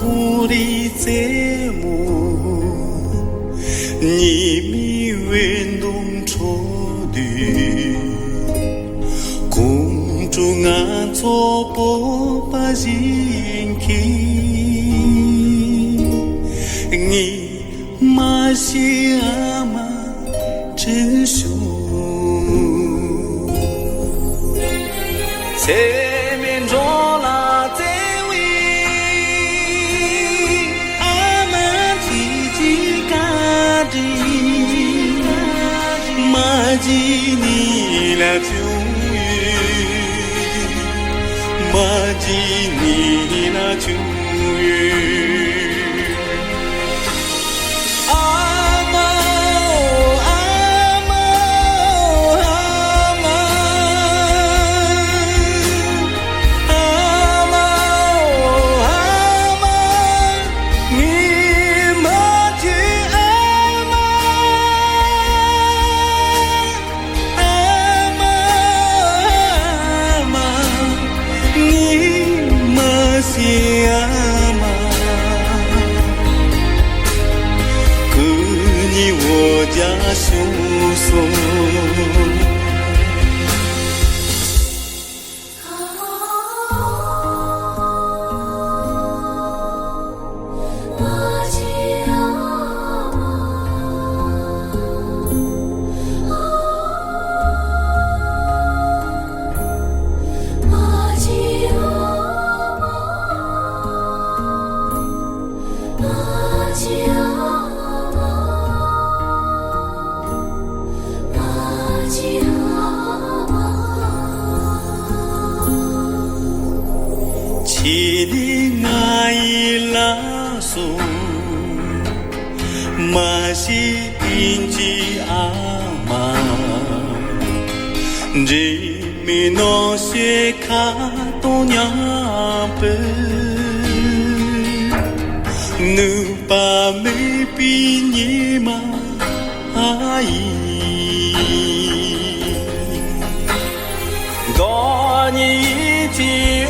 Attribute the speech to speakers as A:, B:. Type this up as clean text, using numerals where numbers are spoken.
A: 苦里在目，你米运动出的，公主俺做不把人看，你马西阿妈真凶。前面着了这位阿妈自己家的，马吉你俩终于，马吉你俩终于。叔叔。Chini ngai lasso masih inci ama Jimi no se kato nyampe Nupa me pinyima ai Goni iti